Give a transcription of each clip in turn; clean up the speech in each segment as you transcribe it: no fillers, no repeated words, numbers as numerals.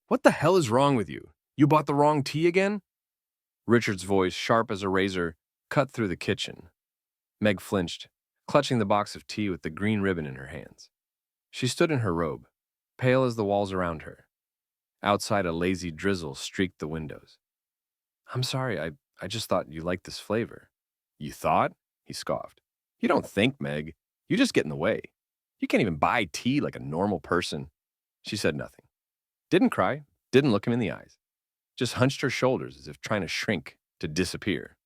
What the hell is wrong with you? You bought the wrong tea again? Richard's voice, sharp as a razor, cut through the kitchen. Meg flinched, clutching the box of tea with the green ribbon in her hands. She stood in her robe, pale as the walls around her. Outside, a lazy drizzle streaked the windows. I'm sorry, I just thought you liked this flavor. You thought? He scoffed. You don't think, Meg. You just get in the way. You can't even buy tea like a normal person. She said nothing. Didn't cry, didn't look him in the eyes. Just hunched her shoulders as if trying to shrink, to disappear.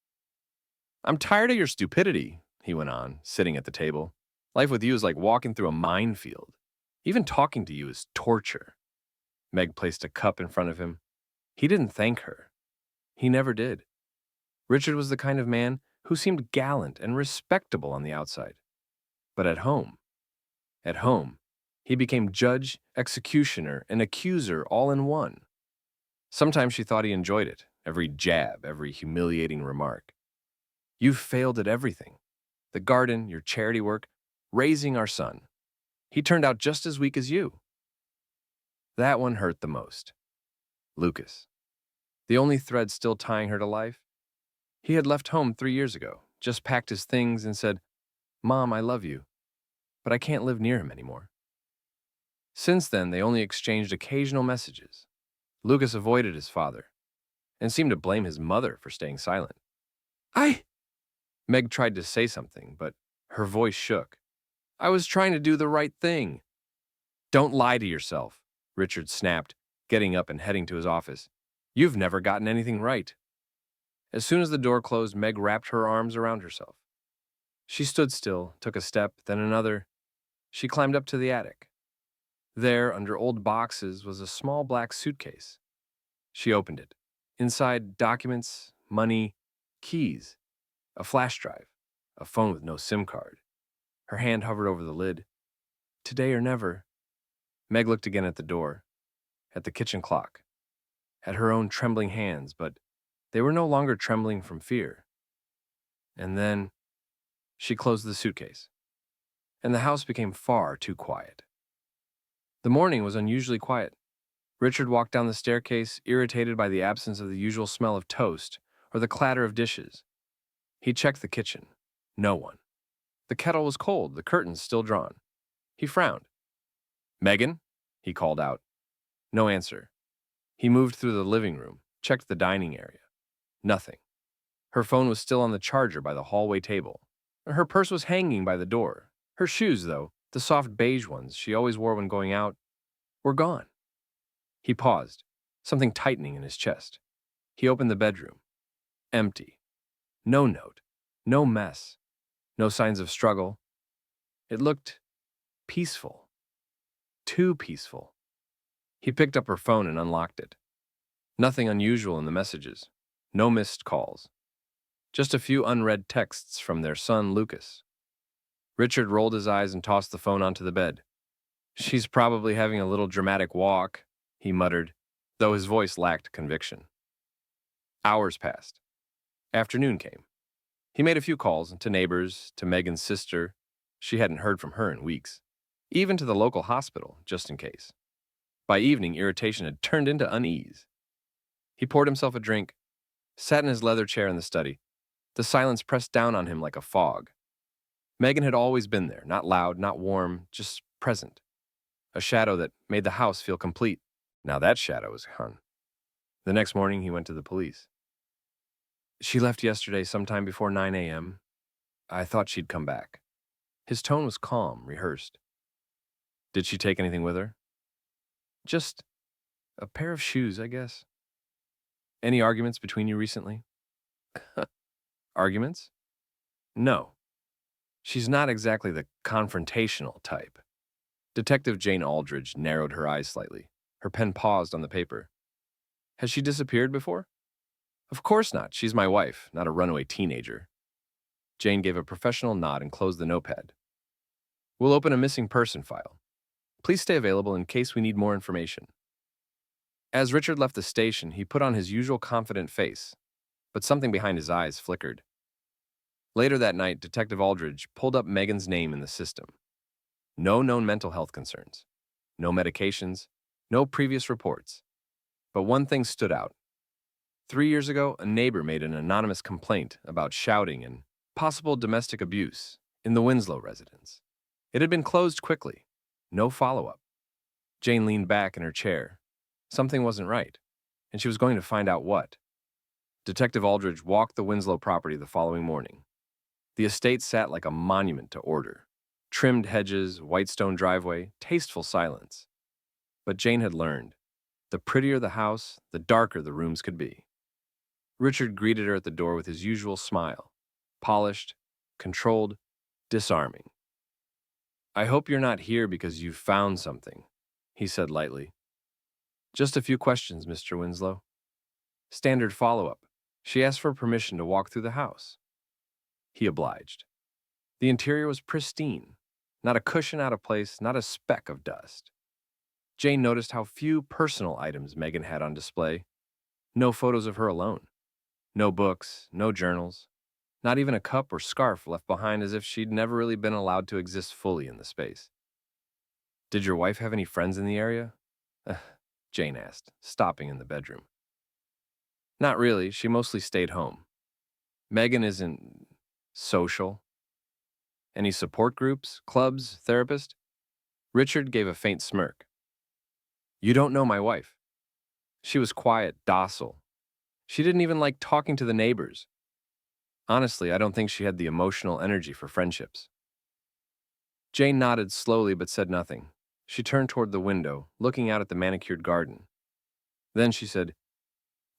I'm tired of your stupidity, he went on, sitting at the table. Life with you is like walking through a minefield. Even talking to you is torture. Meg placed a cup in front of him. He didn't thank her. He never did. Richard was the kind of man who seemed gallant and respectable on the outside. But at home, he became judge, executioner, and accuser all in one. Sometimes she thought he enjoyed it, every jab, every humiliating remark. You've failed at everything. The garden, your charity work, raising our son. He turned out just as weak as you. That one hurt the most. Lucas. The only thread still tying her to life? He had left home 3 years ago, just packed his things and said, Mom, I love you, but I can't live near him anymore. Since then, they only exchanged occasional messages. Lucas avoided his father and seemed to blame his mother for staying silent. Meg tried to say something, but her voice shook. I was trying to do the right thing. Don't lie to yourself, Richard snapped, getting up and heading to his office. You've never gotten anything right. As soon as the door closed, Meg wrapped her arms around herself. She stood still, took a step, then another. She climbed up to the attic. There, under old boxes, was a small black suitcase. She opened it. Inside, documents, money, keys, a flash drive, a phone with no SIM card. Her hand hovered over the lid. Today or never. Meg looked again at the door, at the kitchen clock, at her own trembling hands, but they were no longer trembling from fear. And then she closed the suitcase, and the house became far too quiet. The morning was unusually quiet. Richard walked down the staircase, irritated by the absence of the usual smell of toast or the clatter of dishes. He checked the kitchen. No one. The kettle was cold, the curtains still drawn. He frowned. Megan? He called out. No answer. He moved through the living room, checked the dining area. Nothing. Her phone was still on the charger by the hallway table. Her purse was hanging by the door. Her shoes, though, the soft beige ones she always wore when going out, were gone. He paused, something tightening in his chest. He opened the bedroom. Empty. No note. No mess. No signs of struggle. It looked peaceful. Too peaceful. He picked up her phone and unlocked it. Nothing unusual in the messages. No missed calls. Just a few unread texts from their son, Lucas. Richard rolled his eyes and tossed the phone onto the bed. She's probably having a little dramatic walk, he muttered, though his voice lacked conviction. Hours passed. Afternoon came. He made a few calls to neighbors, to Megan's sister. She hadn't heard from her in weeks. Even to the local hospital, just in case. By evening, irritation had turned into unease. He poured himself a drink, sat in his leather chair in the study. The silence pressed down on him like a fog. Megan had always been there, not loud, not warm, just present. A shadow that made the house feel complete. Now that shadow was gone. The next morning, he went to the police. She left yesterday sometime before 9 a.m. I thought she'd come back. His tone was calm, rehearsed. Did she take anything with her? Just a pair of shoes, I guess. Any arguments between you recently? Arguments? No. She's not exactly the confrontational type. Detective Jane Aldridge narrowed her eyes slightly. Her pen paused on the paper. Has she disappeared before? Of course not. She's my wife, not a runaway teenager. Jane gave a professional nod and closed the notepad. We'll open a missing person file. Please stay available in case we need more information. As Richard left the station, he put on his usual confident face, but something behind his eyes flickered. Later that night, Detective Aldridge pulled up Megan's name in the system. No known mental health concerns. No medications. No previous reports. But one thing stood out. 3 years ago, a neighbor made an anonymous complaint about shouting and possible domestic abuse in the Winslow residence. It had been closed quickly. No follow-up. Jane leaned back in her chair. Something wasn't right, and she was going to find out what. Detective Aldridge walked the Winslow property the following morning. The estate sat like a monument to order. Trimmed hedges, white stone driveway, tasteful silence. But Jane had learned, the prettier the house, the darker the rooms could be. Richard greeted her at the door with his usual smile, polished, controlled, disarming. "I hope you're not here because you've found something," he said lightly. "Just a few questions, Mr. Winslow." Standard follow-up. She asked for permission to walk through the house. He obliged. The interior was pristine. Not a cushion out of place, not a speck of dust. Jane noticed how few personal items Megan had on display. No photos of her alone. No books, no journals. Not even a cup or scarf left behind, as if she'd never really been allowed to exist fully in the space. "Did your wife have any friends in the area?" Jane asked, stopping in the bedroom. "Not really. She mostly stayed home. Megan isn't social." "Any support groups, clubs, therapist?" Richard gave a faint smirk. "You don't know my wife. She was quiet, docile. She didn't even like talking to the neighbors. Honestly, I don't think she had the emotional energy for friendships." Jane nodded slowly but said nothing. She turned toward the window, looking out at the manicured garden. Then she said,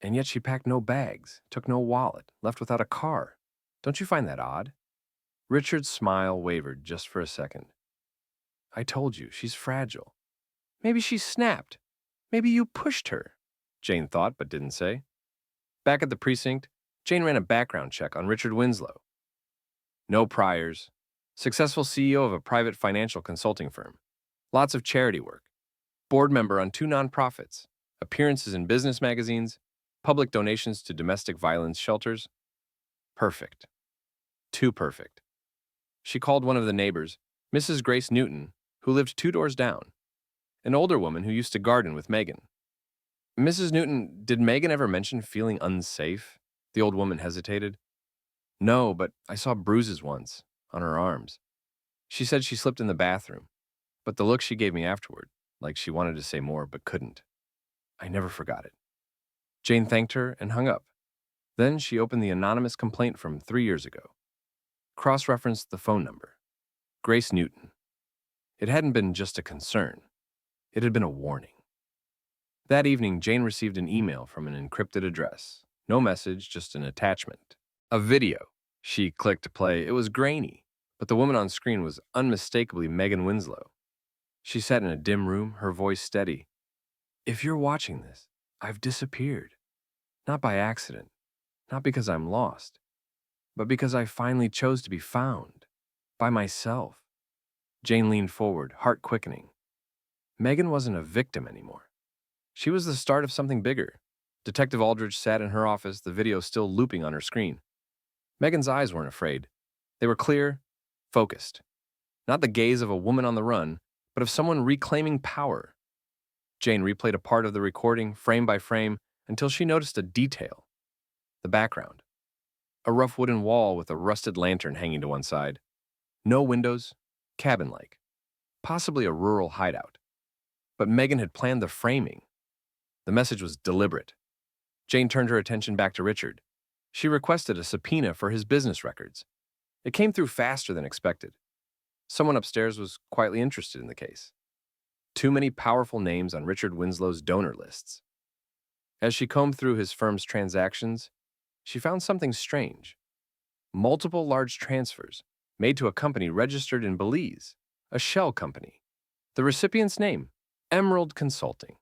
"And yet she packed no bags, took no wallet, left without a car. Don't you find that odd?" Richard's smile wavered just for a second. "I told you, she's fragile. Maybe she snapped. Maybe you pushed her," Jane thought but didn't say. Back at the precinct, Jane ran a background check on Richard Winslow. No priors. Successful CEO of a private financial consulting firm. Lots of charity work. Board member on 2 nonprofits. Appearances in business magazines. Public donations to domestic violence shelters. Perfect. Too perfect. She called one of the neighbors, Mrs. Grace Newton, who lived 2 doors down. An older woman who used to garden with Megan. "Mrs. Newton, did Megan ever mention feeling unsafe?" The old woman hesitated. "No, but I saw bruises once, on her arms. She said she slipped in the bathroom, but the look she gave me afterward, like she wanted to say more but couldn't. I never forgot it." Jane thanked her and hung up. Then she opened the anonymous complaint from 3 years ago. Cross-referenced the phone number. Grace Newton. It hadn't been just a concern. It had been a warning. That evening, Jane received an email from an encrypted address. No message, just an attachment. A video. She clicked play. It was grainy, but the woman on screen was unmistakably Megan Winslow. She sat in a dim room, her voice steady. "If you're watching this, I've disappeared. Not by accident, not because I'm lost, but because I finally chose to be found. By myself." Jane leaned forward, heart quickening. Megan wasn't a victim anymore. She was the start of something bigger. Detective Aldridge sat in her office, the video still looping on her screen. Megan's eyes weren't afraid. They were clear, focused. Not the gaze of a woman on the run, but of someone reclaiming power. Jane replayed a part of the recording, frame by frame, until she noticed a detail. The background. A rough wooden wall with a rusted lantern hanging to one side. No windows, cabin-like. Possibly a rural hideout. But Megan had planned the framing. The message was deliberate. Jane turned her attention back to Richard. She requested a subpoena for his business records. It came through faster than expected. Someone upstairs was quietly interested in the case. Too many powerful names on Richard Winslow's donor lists. As she combed through his firm's transactions, she found something strange. Multiple large transfers made to a company registered in Belize, a shell company. The recipient's name, Emerald Consulting.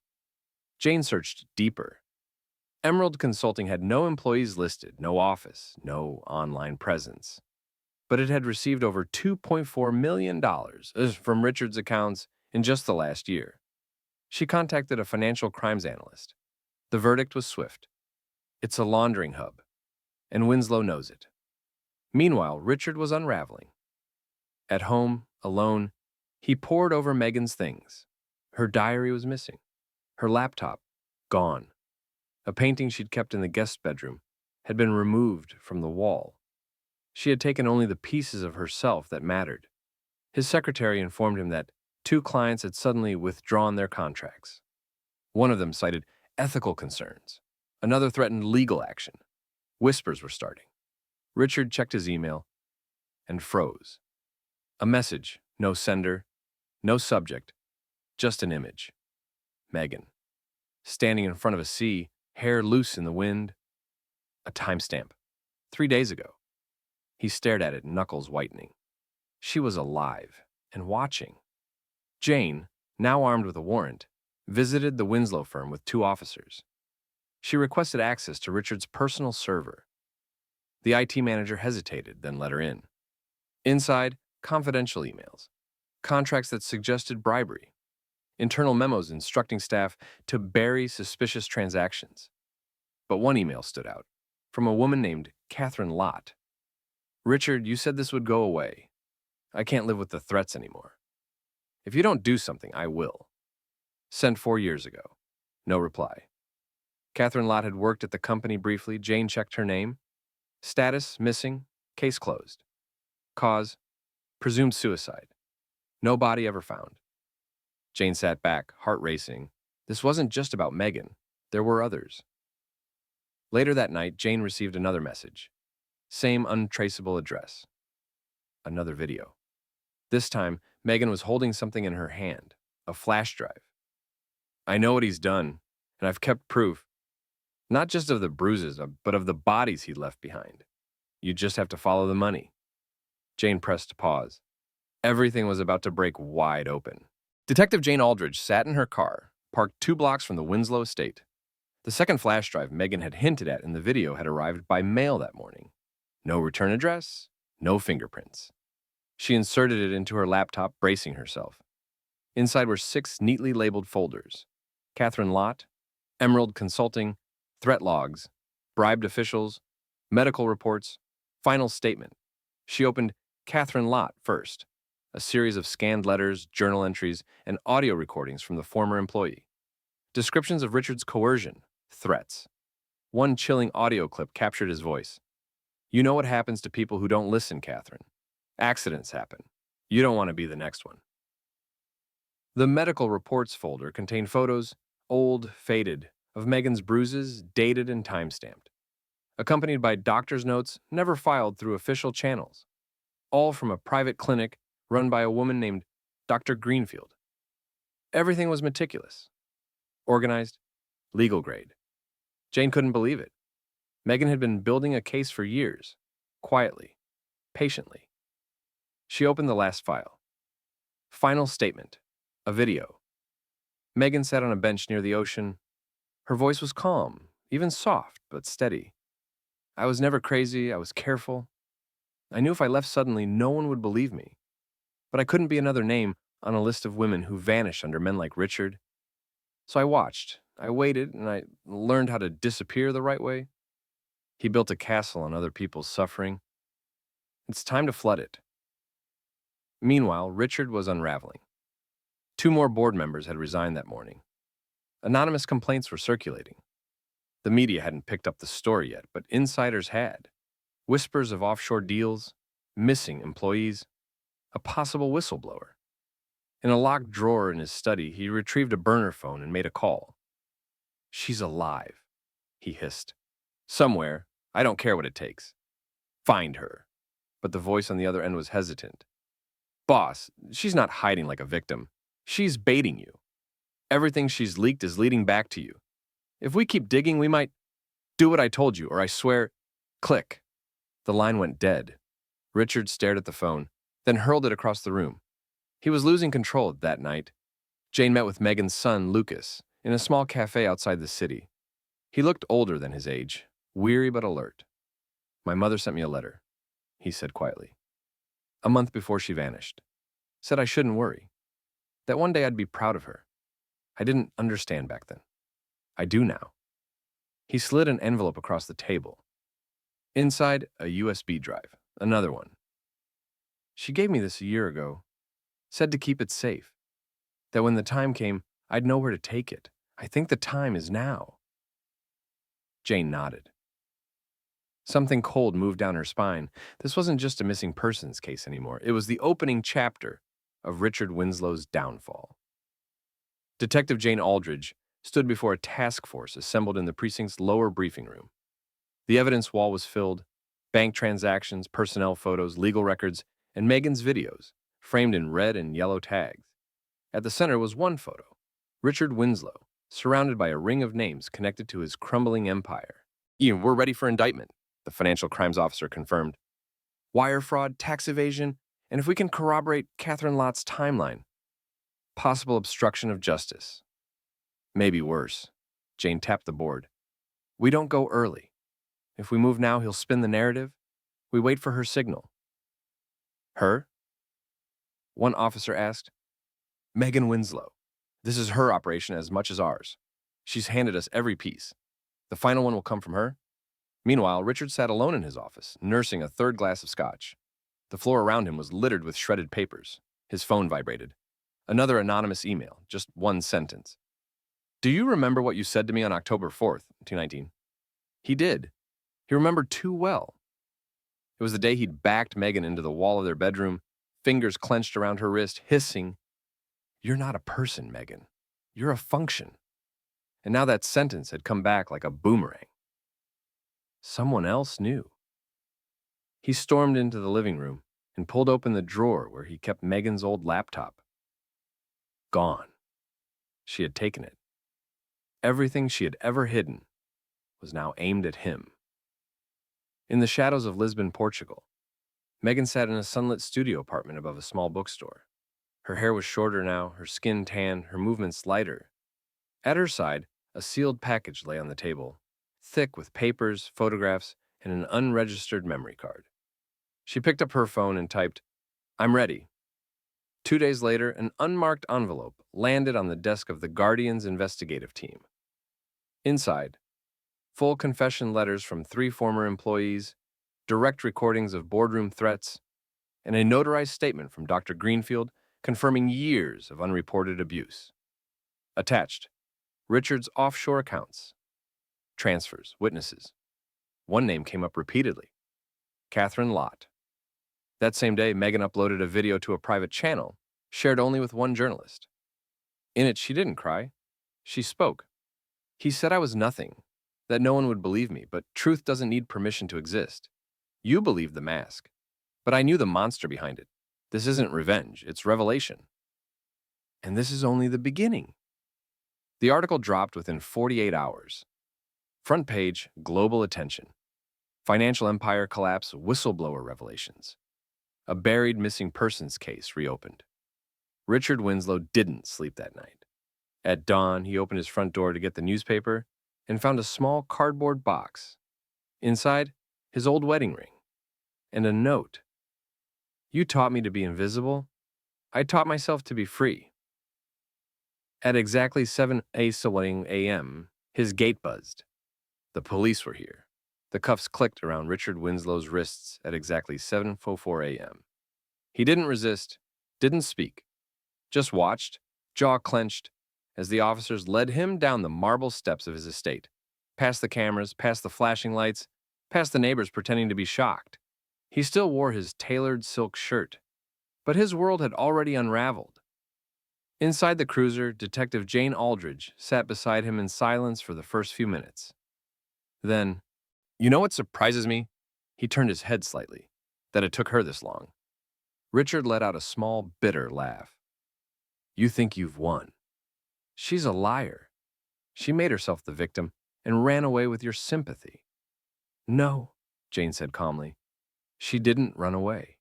Jane searched deeper. Emerald Consulting had no employees listed, no office, no online presence. But it had received over $2.4 million from Richard's accounts in just the last year. She contacted a financial crimes analyst. The verdict was swift. It's a laundering hub, and Winslow knows it. Meanwhile, Richard was unraveling. At home, alone, he pored over Megan's things. Her diary was missing. Her laptop, gone. A painting she'd kept in the guest bedroom had been removed from the wall. She had taken only the pieces of herself that mattered. His secretary informed him that 2 clients had suddenly withdrawn their contracts. One of them cited ethical concerns. Another threatened legal action. Whispers were starting. Richard checked his email and froze. A message, no sender, no subject, just an image. Megan, standing in front of a sea, hair loose in the wind. A timestamp. 3 days ago. He stared at it, knuckles whitening. She was alive and watching. Jane, now armed with a warrant, visited the Winslow firm with 2 officers. She requested access to Richard's personal server. The IT manager hesitated, then let her in. Inside, confidential emails, contracts that suggested bribery, internal memos instructing staff to bury suspicious transactions. But one email stood out, from a woman named Catherine Lott. Richard, you said this would go away. I can't live with the threats anymore. If you don't do something, I will. Sent 4 years ago. No reply. Catherine Lott had worked at the company briefly. Jane checked her name. Status, missing. Case closed. Cause, presumed suicide. No body ever found. Jane sat back, heart racing. This wasn't just about Megan. There were others. Later that night, Jane received another message. Same untraceable address. Another video. This time, Megan was holding something in her hand, a flash drive. I know what he's done, and I've kept proof. Not just of the bruises, but of the bodies he left behind. You just have to follow the money. Jane pressed pause. Everything was about to break wide open. Detective Jane Aldridge sat in her car, parked 2 blocks from the Winslow estate. The second flash drive Megan had hinted at in the video had arrived by mail that morning. No return address, no fingerprints. She inserted it into her laptop, bracing herself. Inside were 6 neatly labeled folders. Catherine Lott, Emerald Consulting, threat logs, bribed officials, medical reports, final statement. She opened Catherine Lott first, a series of scanned letters, journal entries, and audio recordings from the former employee. Descriptions of Richard's coercion, threats. One chilling audio clip captured his voice. You know what happens to people who don't listen, Catherine. Accidents happen. You don't want to be the next one. The medical reports folder contained photos, old, faded, of Megan's bruises, dated and time-stamped, accompanied by doctor's notes never filed through official channels, all from a private clinic run by a woman named Dr. Greenfield. Everything was meticulous, organized, legal grade. Jane couldn't believe it. Megan had been building a case for years, quietly, patiently. She opened the last file. Final statement, a video. Megan sat on a bench near the ocean. Her voice was calm, even soft, but steady. I was never crazy, I was careful. I knew if I left suddenly, no one would believe me. But I couldn't be another name on a list of women who vanished under men like Richard. So I watched, I waited, and I learned how to disappear the right way. He built a castle on other people's suffering. It's time to flood it. Meanwhile, Richard was unraveling. 2 more board members had resigned that morning. Anonymous complaints were circulating. The media hadn't picked up the story yet, but insiders had. Whispers of offshore deals, missing employees, a possible whistleblower. In a locked drawer in his study, he retrieved a burner phone and made a call. She's alive, he hissed. Somewhere, I don't care what it takes. Find her. But the voice on the other end was hesitant. Boss, she's not hiding like a victim. She's baiting you. Everything she's leaked is leading back to you. If we keep digging, we might do what I told you, or I swear, click. The line went dead. Richard stared at the phone, then hurled it across the room. He was losing control that night. Jane met with Megan's son, Lucas, in a small cafe outside the city. He looked older than his age, weary but alert. My mother sent me a letter, he said quietly. A month before she vanished. Said I shouldn't worry. That one day I'd be proud of her. I didn't understand back then. I do now. He slid an envelope across the table. Inside, a USB drive, another one. She gave me this a year ago. Said to keep it safe. That when the time came, I'd know where to take it. I think the time is now. Jane nodded. Something cold moved down her spine. This wasn't just a missing persons case anymore. It was the opening chapter of Richard Winslow's downfall. Detective Jane Aldridge stood before a task force assembled in the precinct's lower briefing room. The evidence wall was filled, bank transactions, personnel photos, legal records, and Megan's videos, framed in red and yellow tags. At the center was one photo, Richard Winslow, surrounded by a ring of names connected to his crumbling empire. Ian, we're ready for indictment, the financial crimes officer confirmed. Wire fraud, tax evasion, and if we can corroborate Catherine Lott's timeline, possible obstruction of justice. Maybe worse. Jane tapped the board. We don't go early. If we move now, he'll spin the narrative. We wait for her signal. Her? One officer asked. Megan Winslow. This is her operation as much as ours. She's handed us every piece. The final one will come from her. Meanwhile, Richard sat alone in his office, nursing a third glass of scotch. The floor around him was littered with shredded papers. His phone vibrated. Another anonymous email, just one sentence. Do you remember what you said to me on October 4th, 2019? He did. He remembered too well. It was the day he'd backed Megan into the wall of their bedroom, fingers clenched around her wrist, hissing, You're not a person, Megan. You're a function. And now that sentence had come back like a boomerang. Someone else knew. He stormed into the living room and pulled open the drawer where he kept Megan's old laptop. Gone. She had taken it. Everything she had ever hidden was now aimed at him. In the shadows of Lisbon, Portugal, Megan sat in a sunlit studio apartment above a small bookstore. Her hair was shorter now, her skin tanned, her movements lighter. At her side, a sealed package lay on the table, thick with papers, photographs, and an unregistered memory card. She picked up her phone and typed, I'm ready. 2 days later, an unmarked envelope landed on the desk of the Guardian's investigative team. Inside, full confession letters from 3 former employees, direct recordings of boardroom threats, and a notarized statement from Dr. Greenfield confirming years of unreported abuse. Attached, Richard's offshore accounts, transfers, witnesses. One name came up repeatedly, Catherine Lott. That same day, Megan uploaded a video to a private channel, shared only with one journalist. In it, she didn't cry. She spoke. He said I was nothing, that no one would believe me, but truth doesn't need permission to exist. You believed the mask, but I knew the monster behind it. This isn't revenge, it's revelation. And this is only the beginning. The article dropped within 48 hours. Front page, global attention. Financial empire collapse, whistleblower revelations. A buried missing persons case reopened. Richard Winslow didn't sleep that night. At dawn, he opened his front door to get the newspaper and found a small cardboard box. Inside, his old wedding ring and a note. You taught me to be invisible. I taught myself to be free. At exactly 7 a.m., his gate buzzed. The police were here. The cuffs clicked around Richard Winslow's wrists at exactly 7:04 a.m. He didn't resist, didn't speak, just watched, jaw clenched, as the officers led him down the marble steps of his estate, past the cameras, past the flashing lights, past the neighbors pretending to be shocked. He still wore his tailored silk shirt, but his world had already unraveled. Inside the cruiser, Detective Jane Aldridge sat beside him in silence for the first few minutes. Then, you know what surprises me? He turned his head slightly, that it took her this long. Richard let out a small, bitter laugh. You think you've won. She's a liar. She made herself the victim and ran away with your sympathy. No, Jane said calmly. She didn't run away.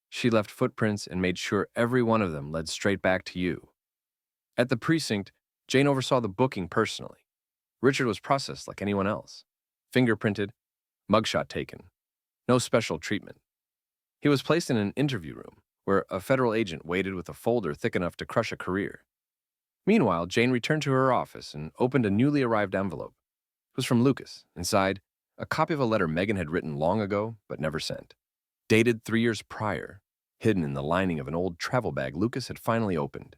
She left footprints and made sure every one of them led straight back to you. At the precinct, Jane oversaw the booking personally. Richard was processed like anyone else. Fingerprinted, mugshot taken. No special treatment. He was placed in an interview room where a federal agent waited with a folder thick enough to crush a career. Meanwhile, Jane returned to her office and opened a newly arrived envelope. It was from Lucas. Inside, a copy of a letter Megan had written long ago but never sent. Dated 3 years prior, hidden in the lining of an old travel bag Lucas had finally opened.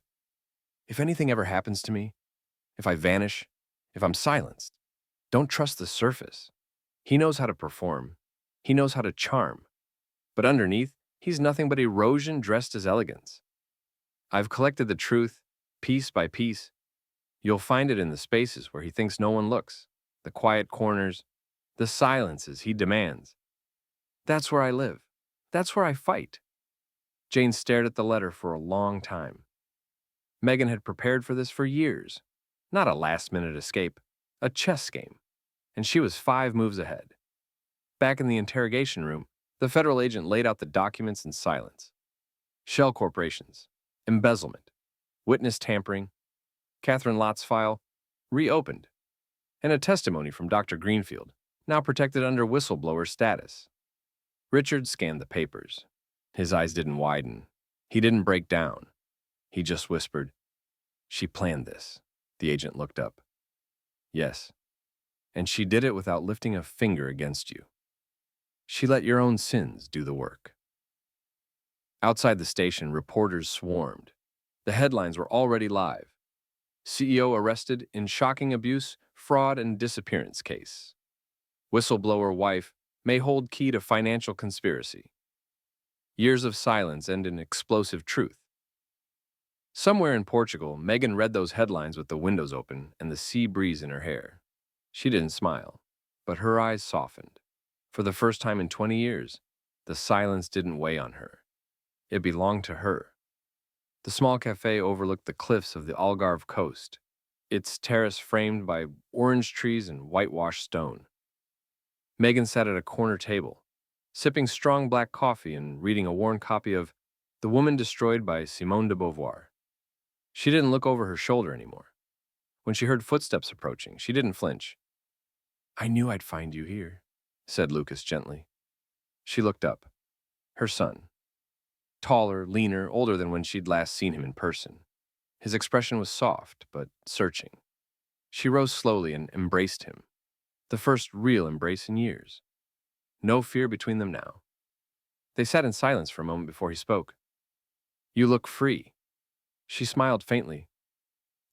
If anything ever happens to me, if I vanish, if I'm silenced, Don't trust the surface. He knows how to perform. He knows how to charm. But underneath, he's nothing but erosion dressed as elegance. I've collected the truth, piece by piece. You'll find it in the spaces where he thinks no one looks, the quiet corners, the silences he demands. That's where I live. That's where I fight. Jane stared at the letter for a long time. Megan had prepared for this for years. Not a last-minute escape, a chess game. And she was 5 moves ahead. Back in the interrogation room, the federal agent laid out the documents in silence. Shell corporations, embezzlement, witness tampering, Catherine Lott's file, reopened, and a testimony from Dr. Greenfield, now protected under whistleblower status. Richard scanned the papers. His eyes didn't widen. He didn't break down. He just whispered, "She planned this." The agent looked up. "Yes. And she did it without lifting a finger against you. She let your own sins do the work." Outside the station, reporters swarmed. The headlines were already live. CEO arrested in shocking abuse, fraud, and disappearance case. Whistleblower wife may hold key to financial conspiracy. Years of silence end in explosive truth. Somewhere in Portugal, Megan read those headlines with the windows open and the sea breeze in her hair. She didn't smile, but her eyes softened. For the first time in 20 years, the silence didn't weigh on her. It belonged to her. The small cafe overlooked the cliffs of the Algarve coast, its terrace framed by orange trees and whitewashed stone. Megan sat at a corner table, sipping strong black coffee and reading a worn copy of The Woman Destroyed by Simone de Beauvoir. She didn't look over her shoulder anymore. When she heard footsteps approaching, she didn't flinch. "I knew I'd find you here," said Lucas gently. She looked up. Her son. Taller, leaner, older than when she'd last seen him in person. His expression was soft, but searching. She rose slowly and embraced him. The first real embrace in years. No fear between them now. They sat in silence for a moment before he spoke. "You look free." She smiled faintly.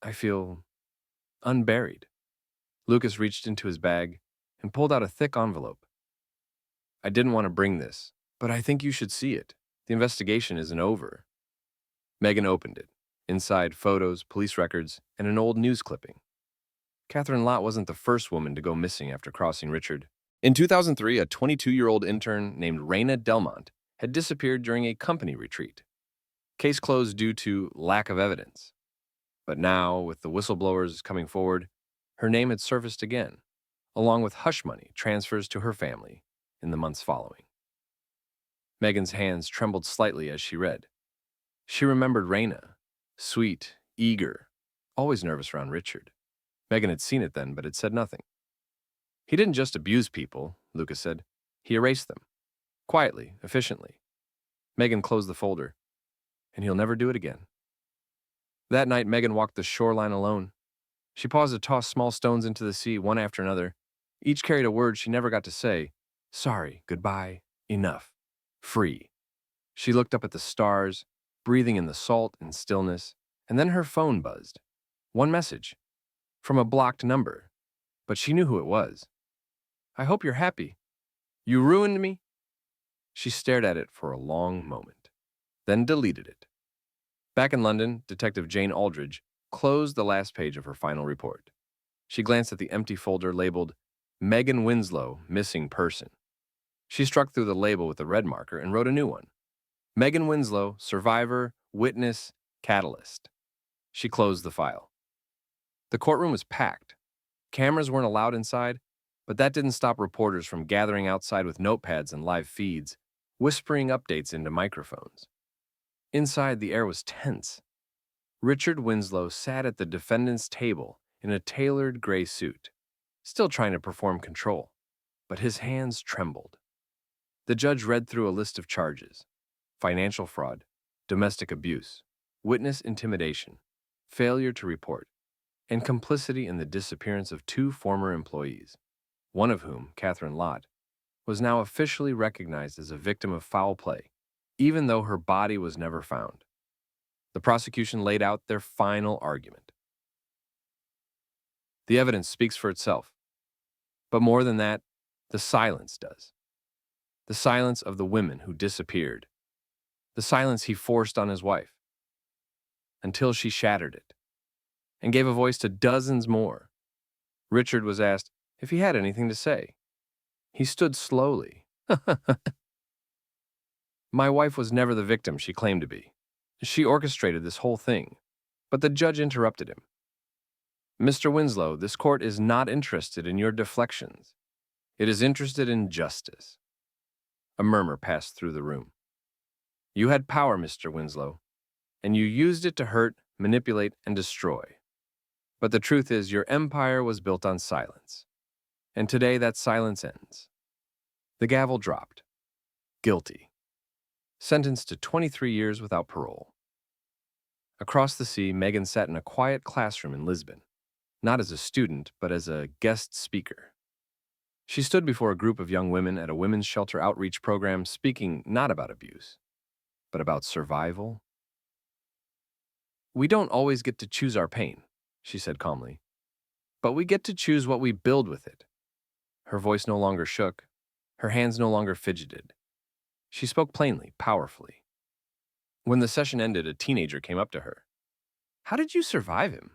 "I feel unburied." Lucas reached into his bag and pulled out a thick envelope. "I didn't want to bring this, but I think you should see it. The investigation isn't over." Megan opened it. Inside, photos, police records, and an old news clipping. Catherine Lott wasn't the first woman to go missing after crossing Richard. In 2003, a 22-year-old intern named Raina Delmont had disappeared during a company retreat. Case closed due to lack of evidence. But now, with the whistleblowers coming forward, her name had surfaced again, along with hush money transfers to her family in the months following. Megan's hands trembled slightly as she read. She remembered Raina, sweet, eager, always nervous around Richard. Megan had seen it then, but had said nothing. "He didn't just abuse people," Lucas said. "He erased them. Quietly, efficiently." Megan closed the folder. "And he'll never do it again." That night, Megan walked the shoreline alone. She paused to toss small stones into the sea, one after another. Each carried a word she never got to say. Sorry, goodbye, enough, free. She looked up at the stars, breathing in the salt and stillness, and then her phone buzzed. One message. From a blocked number. But she knew who it was. "I hope you're happy. You ruined me." She stared at it for a long moment, then deleted it. Back in London, Detective Jane Aldridge closed the last page of her final report. She glanced at the empty folder labeled Megan Winslow, Missing Person. She struck through the label with a red marker and wrote a new one. Megan Winslow, Survivor, Witness, Catalyst. She closed the file. The courtroom was packed. Cameras weren't allowed inside, but that didn't stop reporters from gathering outside with notepads and live feeds, whispering updates into microphones. Inside, the air was tense. Richard Winslow sat at the defendant's table in a tailored gray suit, still trying to perform control, but his hands trembled. The judge read through a list of charges: financial fraud, domestic abuse, witness intimidation, failure to report, and complicity in the disappearance of 2 former employees, one of whom, Catherine Lott, was now officially recognized as a victim of foul play, even though her body was never found. The prosecution laid out their final argument. The evidence speaks for itself. But more than that, the silence does. The silence of the women who disappeared. The silence he forced on his wife. Until she shattered it and gave a voice to dozens more. Richard was asked if he had anything to say. He stood slowly. My wife was never the victim she claimed to be. She orchestrated this whole thing. But the judge interrupted him. Mr. Winslow, this court is not interested in your deflections. It is interested in justice. A murmur passed through the room. You had power, Mr. Winslow, and you used it to hurt, manipulate, and destroy. But the truth is, your empire was built on silence. And today that silence ends. The gavel dropped. Guilty. Sentenced to 23 years without parole. Across the sea, Megan sat in a quiet classroom in Lisbon, not as a student, but as a guest speaker. She stood before a group of young women at a women's shelter outreach program, speaking not about abuse, but about survival. We don't always get to choose our pain, she said calmly, but we get to choose what we build with it. Her voice no longer shook. Her hands no longer fidgeted. She spoke plainly, powerfully. When the session ended, a teenager came up to her. How did you survive him?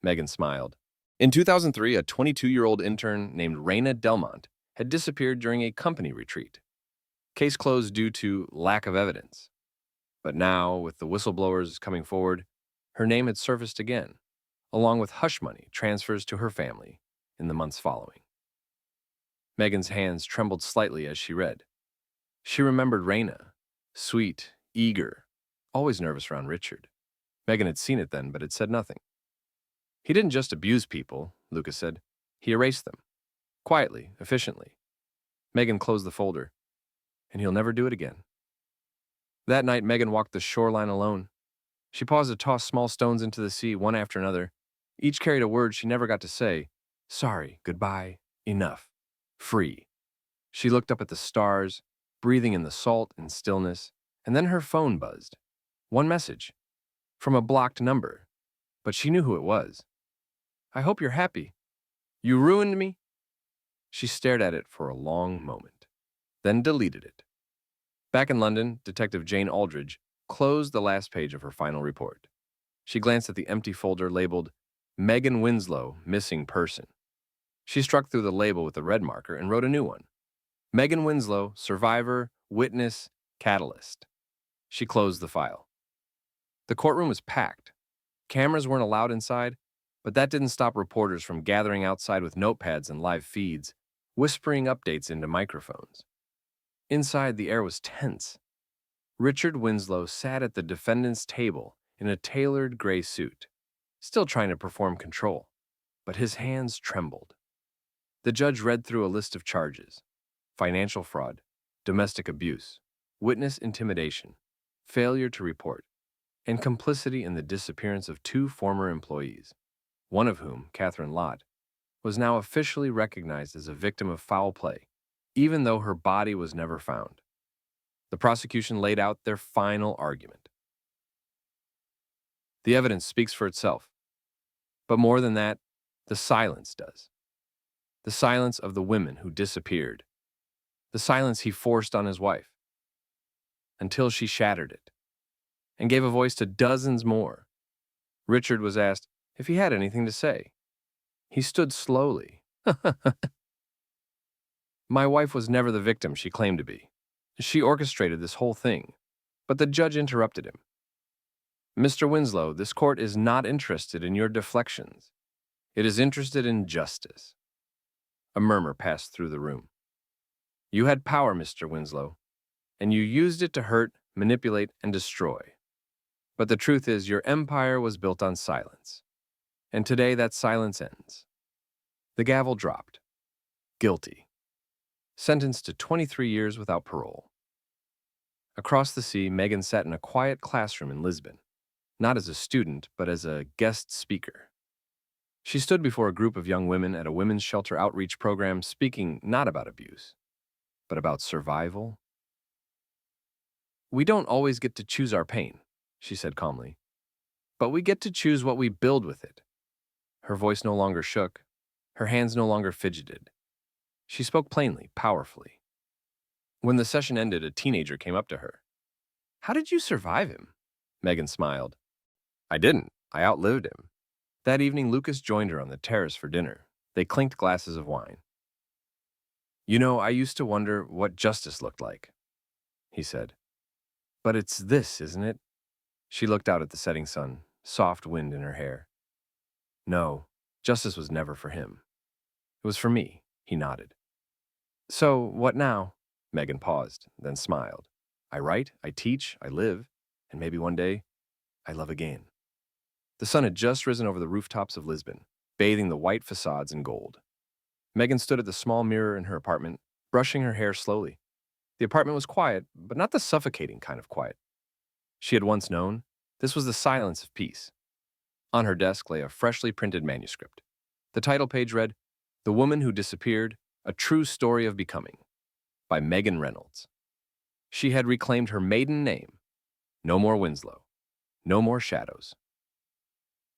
Megan smiled. In 2003, a 22-year-old intern named Raina Delmont had disappeared during a company retreat. Case closed due to lack of evidence. But now, with the whistleblowers coming forward, her name had surfaced again, along with hush money transfers to her family in the months following. Megan's hands trembled slightly as she read. She remembered Raina, sweet, eager, always nervous around Richard. Megan had seen it then, but had said nothing. He didn't just abuse people, Lucas said. He erased them. Quietly, efficiently. Megan closed the folder. And he'll never do it again. That night, Megan walked the shoreline alone. She paused to toss small stones into the sea, one after another. Each carried a word she never got to say. Sorry, goodbye, enough, free. She looked up at the stars, breathing in the salt and stillness, and then her phone buzzed. One message. From a blocked number. But she knew who it was. I hope you're happy. You ruined me? She stared at it for a long moment, then deleted it. Back in London, Detective Jane Aldridge closed the last page of her final report. She glanced at the empty folder labeled Megan Winslow, Missing Person. She struck through the label with a red marker and wrote a new one. Megan Winslow, Survivor, Witness, Catalyst. She closed the file. The courtroom was packed. Cameras weren't allowed inside, but that didn't stop reporters from gathering outside with notepads and live feeds, whispering updates into microphones. Inside, the air was tense. Richard Winslow sat at the defendant's table in a tailored gray suit, still trying to perform control, but his hands trembled. The judge read through a list of charges: financial fraud, domestic abuse, witness intimidation, failure to report, and complicity in the disappearance of 2 former employees, one of whom, Catherine Lott, was now officially recognized as a victim of foul play, even though her body was never found. The prosecution laid out their final argument. The evidence speaks for itself. But more than that, the silence does. The silence of the women who disappeared. The silence he forced on his wife. Until she shattered it and gave a voice to dozens more. Richard was asked if he had anything to say. He stood slowly. My wife was never the victim she claimed to be. She orchestrated this whole thing. But the judge interrupted him. Mr. Winslow, this court is not interested in your deflections. It is interested in justice. A murmur passed through the room. You had power, Mr. Winslow, and you used it to hurt, manipulate, and destroy. But the truth is, your empire was built on silence. And today that silence ends. The gavel dropped. Guilty. Sentenced to 23 years without parole. Across the sea, Megan sat in a quiet classroom in Lisbon, not as a student, but as a guest speaker. She stood before a group of young women at a women's shelter outreach program, speaking not about abuse, but about survival. We don't always get to choose our pain, she said calmly, but we get to choose what we build with it. Her voice no longer shook. Her hands no longer fidgeted. She spoke plainly, powerfully. When the session ended, a teenager came up to her. How did you survive him? Megan smiled. I didn't. I outlived him. That evening, Lucas joined her on the terrace for dinner. They clinked glasses of wine. You know, I used to wonder what justice looked like, he said. But it's this, isn't it? She looked out at the setting sun, soft wind in her hair. No, justice was never for him. It was for me, he nodded. So, what now? Megan paused, then smiled. I write, I teach, I live, and maybe one day, I love again. The sun had just risen over the rooftops of Lisbon, bathing the white facades in gold. Megan stood at the small mirror in her apartment, brushing her hair slowly. The apartment was quiet, but not the suffocating kind of quiet she had once known. This was the silence of peace. On her desk lay a freshly printed manuscript. The title page read, The Woman Who Disappeared, A True Story of Becoming, by Megan Reynolds. She had reclaimed her maiden name. No more Winslow. No more shadows.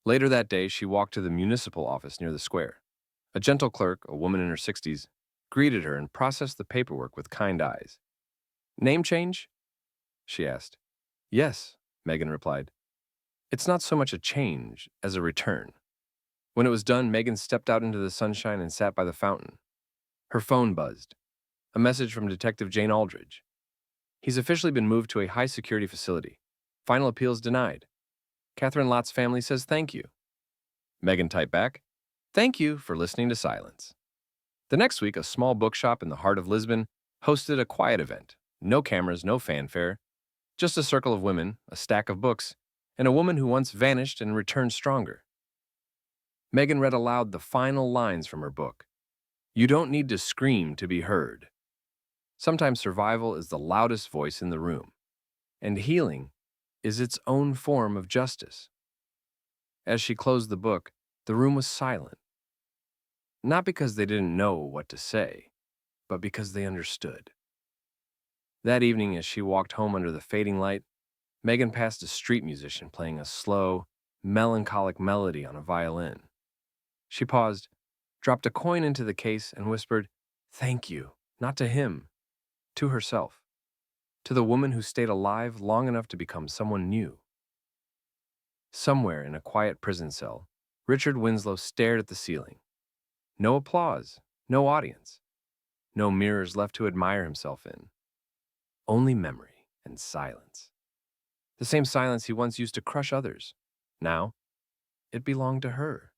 Later that day, she walked to the municipal office near the square. A gentle clerk, a woman in her 60s, greeted her and processed the paperwork with kind eyes. Name change? She asked. Yes, Megan replied. It's not so much a change as a return. When it was done, Megan stepped out into the sunshine and sat by the fountain. Her phone buzzed. A message from Detective Jane Aldridge. He's officially been moved to a high-security facility. Final appeals denied. Catherine Lott's family says thank you. Megan typed back, Thank you for listening to Silence. The next week, a small bookshop in the heart of Lisbon hosted a quiet event. No cameras, no fanfare. Just a circle of women, a stack of books, and a woman who once vanished and returned stronger. Megan read aloud the final lines from her book. You don't need to scream to be heard. Sometimes survival is the loudest voice in the room, and healing is its own form of justice. As she closed the book, the room was silent. Not because they didn't know what to say, but because they understood. That evening, as she walked home under the fading light, Megan passed a street musician playing a slow, melancholic melody on a violin. She paused, dropped a coin into the case, and whispered, Thank you, not to him, to herself, to the woman who stayed alive long enough to become someone new. Somewhere in a quiet prison cell, Richard Winslow stared at the ceiling. No applause, no audience, no mirrors left to admire himself in. Only memory and silence. The same silence he once used to crush others. Now, it belonged to her.